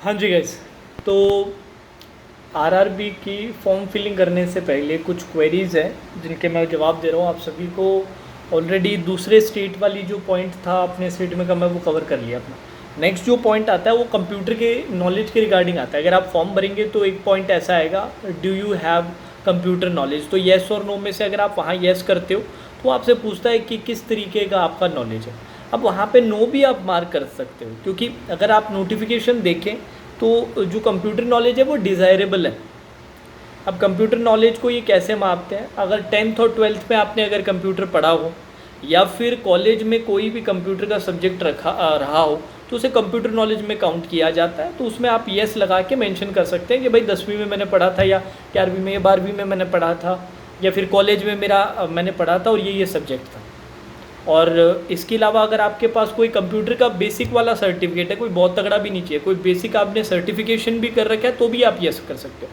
हाँ जी गाइस, तो आरआरबी की फॉर्म फिलिंग करने से पहले कुछ क्वेरीज़ हैं जिनके मैं जवाब दे रहा हूँ आप सभी को। ऑलरेडी दूसरे स्टेट वाली जो पॉइंट था अपने स्टेट में का मैं वो कवर कर लिया अपना। नेक्स्ट जो पॉइंट आता है वो कंप्यूटर के नॉलेज के रिगार्डिंग आता है। अगर आप फॉर्म भरेंगे तो एक पॉइंट ऐसा आएगा, do you have computer knowledge. तो येस और नो में से अगर आप वहाँ येस करते हो तो आपसे पूछता है कि किस तरीके का आपका नॉलेज है। अब वहाँ पे नो भी आप मार्क कर सकते हो, क्योंकि अगर आप नोटिफिकेशन देखें तो जो कंप्यूटर नॉलेज है वो डिज़ायरेबल है। अब कंप्यूटर नॉलेज को ये कैसे मापते हैं, अगर 10th और 12th में आपने अगर कंप्यूटर पढ़ा हो या फिर कॉलेज में कोई भी कंप्यूटर का सब्जेक्ट रहा हो तो उसे कंप्यूटर नॉलेज में काउंट किया जाता है। तो उसमें आप येस लगा के मेंशन कर सकते हैं कि भाई 10वीं में मैंने पढ़ा था, या 11वीं में या 12वीं में मैंने पढ़ा था, या फिर कॉलेज में मैंने पढ़ा था और ये सब्जेक्ट था। और इसके अलावा अगर आपके पास कोई कंप्यूटर का बेसिक वाला सर्टिफिकेट है, कोई बहुत तगड़ा भी नहीं चाहिए, कोई बेसिक आपने सर्टिफिकेशन भी कर रखा है तो भी आप यस कर सकते हो।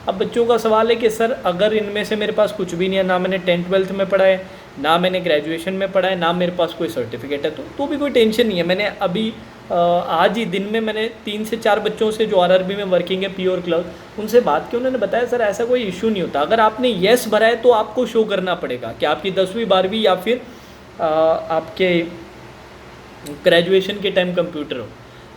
अब बच्चों का सवाल है कि सर अगर इनमें से मेरे पास कुछ भी नहीं है, ना मैंने 10th-12th में पढ़ा है, ना मैंने ग्रेजुएशन में पढ़ा है, ना मेरे पास कोई सर्टिफिकेट है, तो भी कोई टेंशन नहीं है। मैंने अभी आज ही दिन में मैंने 3 से 4 बच्चों से जो आरआरबी में वर्किंग है प्योर क्लर्क, उनसे बात की। उन्होंने बताया सर ऐसा कोई इशू नहीं होता। अगर आपने येस भरा है तो आपको शो करना पड़ेगा कि आपकी 10वीं 12वीं या फिर आपके ग्रेजुएशन के टाइम कंप्यूटर हो।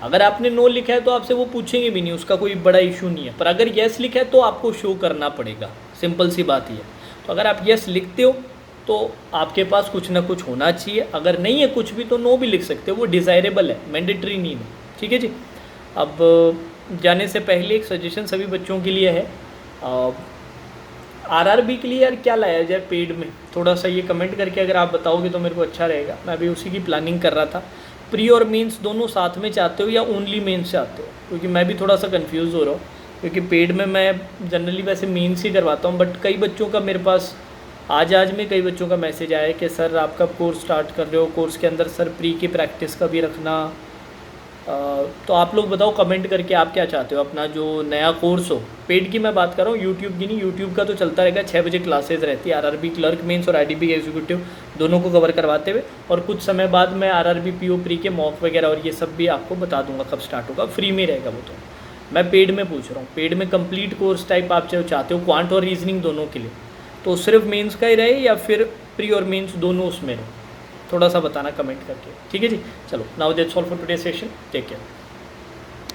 अगर आपने नो लिखा है तो आपसे वो पूछेंगे भी नहीं, उसका कोई बड़ा इशू नहीं है। पर अगर येस लिखा है तो आपको शो करना पड़ेगा, सिंपल सी बात ही है। तो अगर आप येस लिखते हो तो आपके पास कुछ ना कुछ होना चाहिए, अगर नहीं है कुछ भी तो नो भी लिख सकते हो, वो डिज़ायरेबल है, मैंडेटरी नहीं है। ठीक है जी। अब जाने से पहले एक सजेशन सभी बच्चों के लिए है, आरआरबी के लिए यार क्या लाया जाए पेड में, थोड़ा सा ये कमेंट करके अगर आप बताओगे तो मेरे को अच्छा रहेगा। मैं अभी उसी की प्लानिंग कर रहा था। प्री और मेंस दोनों साथ में चाहते हो या ओनली मेंस चाहते हो, क्योंकि मैं भी थोड़ा सा कंफ्यूज हो रहा हूँ। क्योंकि पेड में मैं जनरली वैसे मेंस ही करवाता हूँ, बट कई बच्चों का मेरे पास आज में कई बच्चों का मैसेज आया है कि सर आप कब कोर्स स्टार्ट कर रहे हो, कोर्स के अंदर सर प्री की प्रैक्टिस का भी रखना। तो आप लोग बताओ कमेंट करके आप क्या चाहते हो अपना जो नया कोर्स हो। पेड की मैं बात कर रहा हूँ, यूट्यूब की नहीं। यूट्यूब का तो चलता रहेगा, 6 बजे क्लासेज रहती है आरआरबी क्लर्क मेंस और आईडीबी एग्जीक्यूटिव दोनों को कवर करवाते हुए। और कुछ समय बाद मैं आरआरबी पीओ प्री के मॉक वगैरह और ये सब भी आपको बता दूंगा कब स्टार्ट होगा, फ्री में रहेगा वो। तो मैं पेड में पूछ रहा हूँ, पेड में कंप्लीट कोर्स टाइप आप जो चाहते हो क्वांट और रीजनिंग दोनों के लिए, तो सिर्फ मेंस का ही रहे या फिर प्री और मेंस दोनों उसमें रहे, थोड़ा सा बताना कमेंट करके। ठीक है जी। चलो, now that's all for today session. Take care.